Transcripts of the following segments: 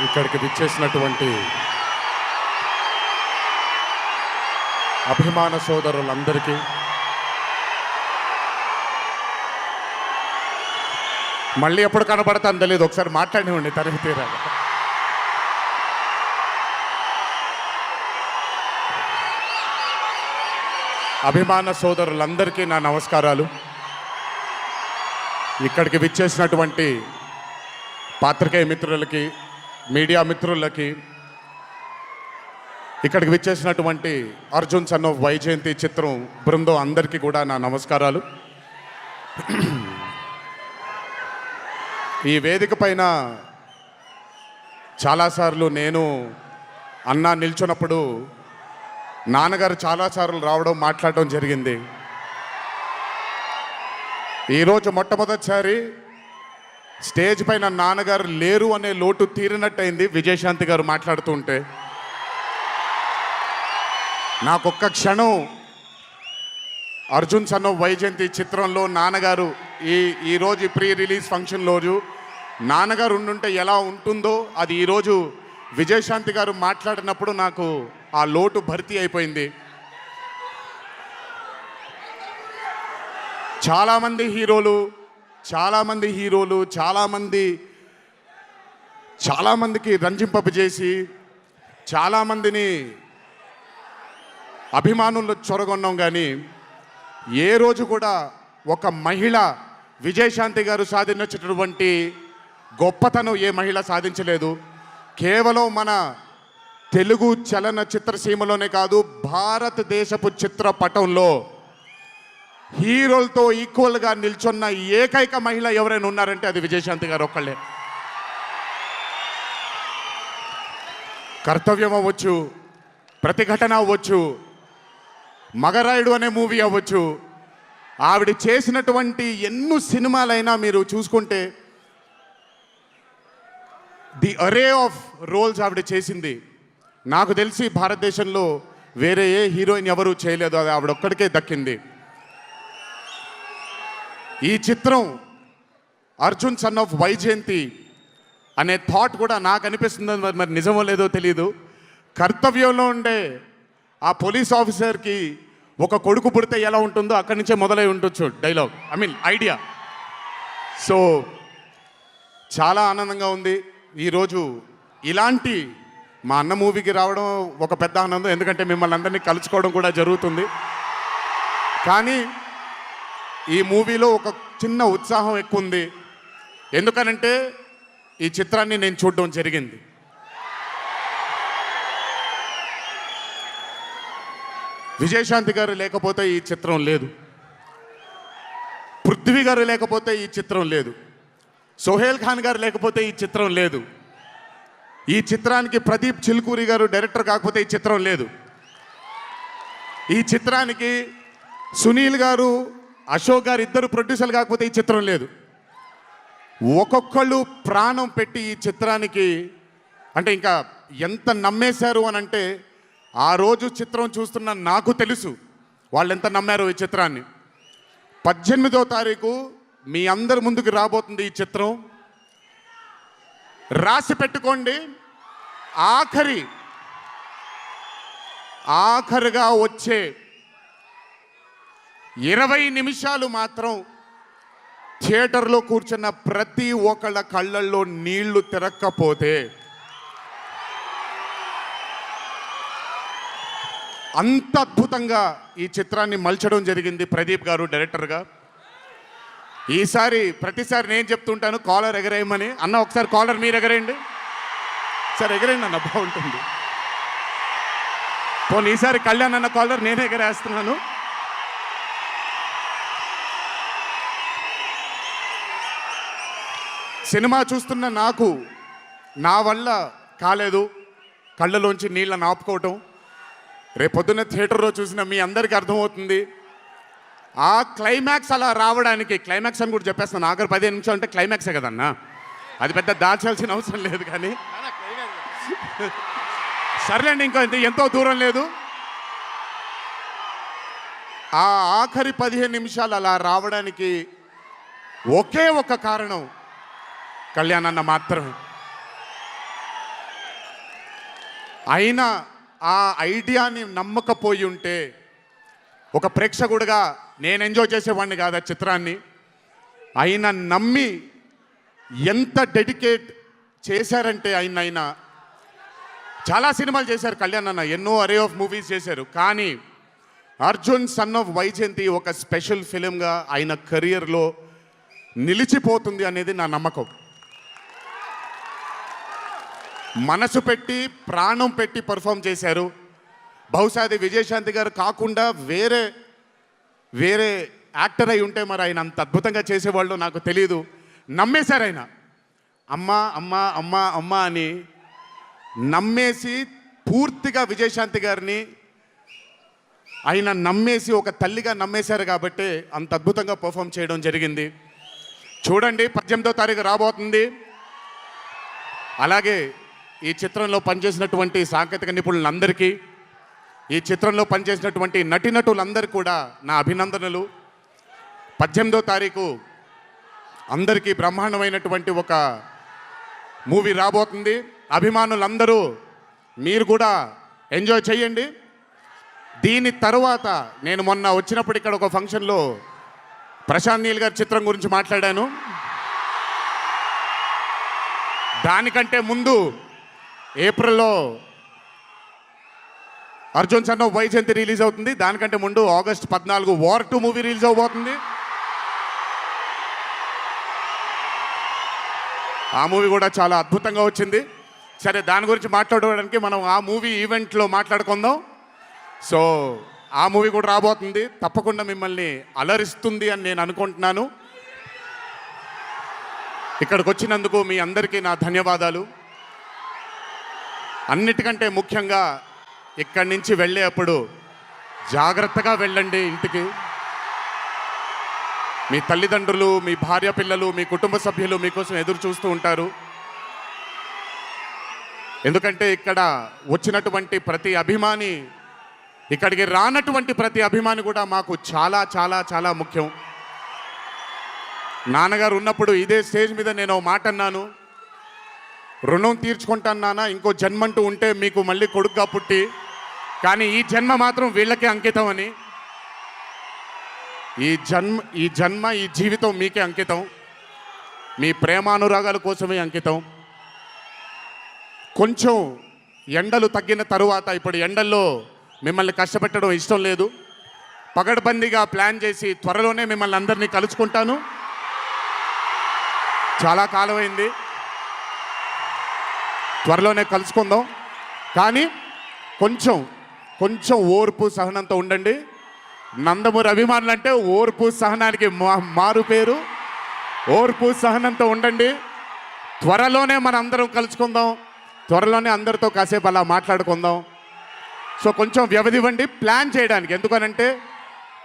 ఇక్కడికి విచ్చేసినటువంటి అభిమాన సోదరులందరికీ మళ్ళీ ఎప్పుడు కనబడతాను తెలియదు, ఒకసారి మాట్లాడివ్వండి తనిఖీ తీరాలి. అభిమాన సోదరులందరికీ నా నమస్కారాలు. ఇక్కడికి విచ్చేసినటువంటి పాత్రికేయ మిత్రులకి, మీడియా మిత్రులకి, ఇక్కడికి విచ్చేసినటువంటి అర్జున్ సన్ ఆఫ్ వైజయంతి చిత్రం బృందం అందరికీ కూడా నా నమస్కారాలు. ఈ వేదిక పైన చాలాసార్లు నేను అన్నా నిల్చున్నప్పుడు నాన్నగారు చాలాసార్లు రావడం, మాట్లాడడం జరిగింది. ఈరోజు మొట్టమొదటిసారి స్టేజ్ పైన నాన్నగారు లేరు అనే లోటు తీరినట్టయింది విజయశాంతి గారు మాట్లాడుతుంటే. నాకొక్క క్షణం అర్జున్ సన్ ఆఫ్ వైజయంతి చిత్రంలో నాన్నగారు ఈరోజు ప్రీ రిలీజ్ ఫంక్షన్ రోజు నాన్నగారు ఉండుంటే ఎలా ఉంటుందో అది ఈరోజు విజయశాంతి గారు మాట్లాడినప్పుడు నాకు ఆ లోటు భర్తీ అయిపోయింది. చాలామంది హీరోలు చాలామందికి రంజింపజేసి చాలామందిని అభిమానులు చొరగొన్నాం, కానీ ఏ రోజు కూడా ఒక మహిళ విజయశాంతి గారు సాధించినటువంటి గొప్పతనం ఏ మహిళ సాధించలేదు. కేవలం మన తెలుగు చలనచిత్ర సీమలోనే కాదు, భారతదేశపు చిత్రపటంలో హీరోలతో ఈక్వల్గా నిల్చున్న ఏకైక మహిళ ఎవరైనా ఉన్నారంటే అది విజయశాంతి గారు ఒక్కళ్ళే. కర్తవ్యం అవ్వచ్చు, ప్రతిఘటన అవ్వచ్చు, మగరాయుడు అనే మూవీ అవ్వచ్చు, ఆవిడ చేసినటువంటి ఎన్నో సినిమాలైనా మీరు చూసుకుంటే ది అరే ఆఫ్ రోల్స్ ఆవిడ చేసింది. నాకు తెలిసి భారతదేశంలో వేరే ఏ హీరోయిన్ ఎవరూ చేయలేదు, అది ఆవిడ ఒక్కడికే దక్కింది. ఈ చిత్రం అర్జున్ సన్ ఆఫ్ వైజయంతి అనే థాట్ కూడా నాకు అనిపిస్తుంది, మరి నిజమో లేదో తెలియదు. కర్తవ్యంలో ఉండే ఆ పోలీస్ ఆఫీసర్కి ఒక కొడుకు పుడితే ఎలా ఉంటుందో అక్కడి నుంచే మొదలై ఉండొచ్చు డైలాగ్, ఐడియా. సో చాలా ఆనందంగా ఉంది ఈరోజు ఇలాంటి మా అన్న మూవీకి రావడం ఒక పెద్ద ఆనందం, ఎందుకంటే మిమ్మల్ని అందరినీ కలుసుకోవడం కూడా జరుగుతుంది. కానీ ఈ మూవీలో ఒక చిన్న ఉత్సాహం ఎక్కువ ఉంది, ఎందుకనంటే ఈ చిత్రాన్ని నేను చూడడం జరిగింది. విజయశాంతి గారు లేకపోతే ఈ చిత్రం లేదు, పృథ్వీ గారు లేకపోతే ఈ చిత్రం లేదు, సోహేల్ ఖాన్ గారు లేకపోతే ఈ చిత్రం లేదు, ఈ చిత్రానికి ప్రదీప్ చిల్కూరి గారు డైరెక్టర్ కాకపోతే ఈ చిత్రం లేదు, ఈ చిత్రానికి సునీల్ గారు, అశోక్ గారు ఇద్దరు ప్రొడ్యూసర్లు కాకపోతే ఈ చిత్రం లేదు. ఒక్కొక్కళ్ళు ప్రాణం పెట్టి ఈ చిత్రానికి అంటే ఇంకా ఎంత నమ్మేశారు అని అంటే, ఆ రోజు చిత్రం చూస్తున్న నాకు తెలుసు వాళ్ళు ఎంత నమ్మారు ఈ చిత్రాన్ని. 18వ తారీఖు మీ అందరి ముందుకు రాబోతుంది ఈ చిత్రం. రాసి పెట్టుకోండి, ఆఖరిగా వచ్చే 20 నిమిషాలు మాత్రం థియేటర్లో కూర్చున్న ప్రతి ఒక్కళ్ళ కళ్ళల్లో నీళ్లు తిరక్కపోతే అంత అద్భుతంగా ఈ చిత్రాన్ని మలచడం జరిగింది ప్రదీప్ గారు డైరెక్టర్గా. ప్రతిసారి నేను చెప్తుంటాను కాలర్ ఎగరేయమని. అన్న ఒకసారి కాలర్ మీరు ఎగరేయండి సార్, ఎగరేయండి అన్న, బాగుంటుంది. పోనీ ఈసారి కళ్యాణ్ అన్న కాలర్ నేనే ఎగరేస్తున్నాను. సినిమా చూస్తున్న నాకు నా వల్ల కాలేదు కళ్ళలోంచి నీళ్ళని ఆపుకోవటం. రేపొద్దున్న థియేటర్లో చూసిన మీ అందరికీ అర్థమవుతుంది. ఆ క్లైమాక్స్ అలా రావడానికి, క్లైమాక్స్ అని కూడా చెప్పేస్తాను, ఆఖరి 15 నిమిషాలు అంటే క్లైమాక్సే కదన్నా, అది పెద్ద దాచాల్సిన అవసరం లేదు. కానీ సర్లేండి, ఇంకో ఎంతో దూరం లేదు. ఆ ఆఖరి 15 నిమిషాలు అలా రావడానికి ఒకే ఒక కారణం కళ్యాణ్ అన్న మాత్రమే. అయినా ఆ ఐడియాని నమ్మకపోయి ఉంటే ఒక ప్రేక్షకుడిగా నేను ఎంజాయ్ చేసేవాడిని కాదు ఆ చిత్రాన్ని. ఆయన నమ్మి ఎంత డెడికేట్ చేశారంటే ఆయన చాలా సినిమాలు చేశారు కళ్యాణ్ అన్న, ఎన్నో అరే ఆఫ్ మూవీస్ చేశారు. కానీ అర్జున్ సన్ ఆఫ్ వైజయంతి ఒక స్పెషల్ ఫిలింగా ఆయన కెరియర్లో నిలిచిపోతుంది అనేది నా నమ్మకం. మనసు పెట్టి ప్రాణం పెట్టి పర్ఫామ్ చేశారు. బహుశా అది విజయశాంతి గారు కాకుండా వేరే యాక్టర్ అయి ఉంటే మరి ఆయన అంత అద్భుతంగా చేసేవాళ్ళు నాకు తెలియదు. నమ్మేశారు ఆయన. అమ్మా అమ్మా అమ్మా అమ్మా అని నమ్మేసి పూర్తిగా విజయశాంతి గారిని ఆయన నమ్మేసి ఒక తల్లిగా నమ్మేశారు కాబట్టి అంత అద్భుతంగా పర్ఫామ్ చేయడం జరిగింది. చూడండి 18వ తారీఖు రాబోతుంది. అలాగే ఈ చిత్రంలో పనిచేసినటువంటి సాంకేతిక నిపుణులందరికీ, ఈ చిత్రంలో పనిచేసినటువంటి నటీనటులందరికీ కూడా నా అభినందనలు. 18వ తారీఖు అందరికీ బ్రహ్మాండమైనటువంటి ఒక మూవీ రాబోతుంది. అభిమానులందరూ మీరు కూడా ఎంజాయ్ చేయండి. దీని తర్వాత నేను మొన్న వచ్చినప్పుడు ఇక్కడ ఒక ఫంక్షన్లో ప్రశాంత్ నీల్ గారి చిత్రం గురించి మాట్లాడాను. దానికంటే ముందు ఏప్రిల్లో Arjun son of Vyjayanthi release అవుతుంది. దానికంటే ముందు ఆగస్ట్ 14 వార్ 2 మూవీ రిలీజ్ అవబోతుంది. ఆ మూవీ కూడా చాలా అద్భుతంగా వచ్చింది. సరే, దాని గురించి మాట్లాడడానికి మనం ఆ మూవీ ఈవెంట్లో మాట్లాడుకుందాం. సో ఆ మూవీ కూడా రాబోతుంది. తప్పకుండా మిమ్మల్ని అలరిస్తుంది అని నేను అనుకుంటున్నాను. ఇక్కడికి వచ్చినందుకు మీ అందరికీ నా ధన్యవాదాలు. అన్నిటికంటే ముఖ్యంగా ఇక్కడి నుంచి వెళ్ళేటప్పుడు జాగ్రత్తగా వెళ్ళండి ఇంటికి. మీ తల్లిదండ్రులు, మీ భార్య పిల్లలు, మీ కుటుంబ సభ్యులు మీకోసం ఎదురు చూస్తూ ఉంటారు. ఎందుకంటే ఇక్కడ వచ్చినటువంటి ప్రతి అభిమాని, ఇక్కడికి రానటువంటి ప్రతి అభిమాని కూడా మాకు చాలా చాలా చాలా ముఖ్యం. నాన్నగారు ఉన్నప్పుడు ఇదే స్టేజ్ మీద నేను మాట అన్నాను, రుణం తీర్చుకుంటాను నాన్న, ఇంకో జన్మంటూ ఉంటే మీకు మళ్ళీ కొడుకుగా పుట్టి, కానీ ఈ జన్మ మాత్రం వీళ్ళకే అంకితం అని. ఈ జన్మ ఈ జీవితం మీకే అంకితం, మీ ప్రేమానురాగాల కోసమే అంకితం. కొంచెం ఎండలు తగ్గిన తరువాత, ఇప్పుడు ఎండల్లో మిమ్మల్ని కష్టపెట్టడం ఇష్టం లేదు, పగడ్బందీగా ప్లాన్ చేసి త్వరలోనే మిమ్మల్ని అందరినీ కలుసుకుంటాను. చాలా కాలమైంది, త్వరలోనే కలుసుకుందాం. కానీ కొంచెం ఓర్పు సహనంతో ఉండండి. నందమూరి అభిమానులు అంటే ఓర్పు సహనానికి మారు పేరు. ఓర్పు సహనంతో ఉండండి. త్వరలోనే మనం అందరం కలుసుకుందాం, త్వరలోనే అందరితో కాసేపు అలా మాట్లాడుకుందాం. సో కొంచెం వ్యవధి ఇవ్వండి ప్లాన్ చేయడానికి. ఎందుకనంటే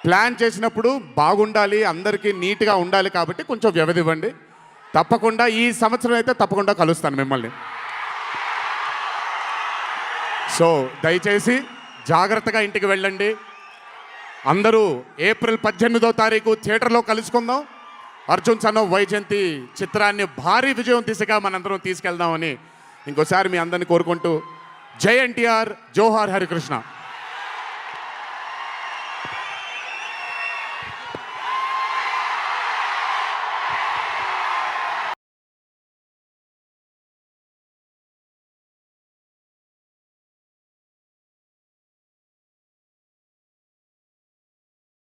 ప్లాన్ చేసినప్పుడు బాగుండాలి, అందరికీ నీట్గా ఉండాలి, కాబట్టి కొంచెం వ్యవధి ఇవ్వండి. తప్పకుండా ఈ సంవత్సరం అయితే తప్పకుండా కలుస్తాను మిమ్మల్ని. సో దయచేసి జాగ్రత్తగా ఇంటికి వెళ్ళండి. అందరూ ఏప్రిల్ 18వ తారీఖు థియేటర్లో కలుసుకుందాం. అర్జున్ సన్ ఆఫ్ వైజయంతి చిత్రాన్ని భారీ విజయం దిశగా మనందరం తీసుకెళ్దామని ఇంకోసారి మీ అందరిని కోరుకుంటూ, జై ఎన్టీఆర్, జోహార్ హరికృష్ణ.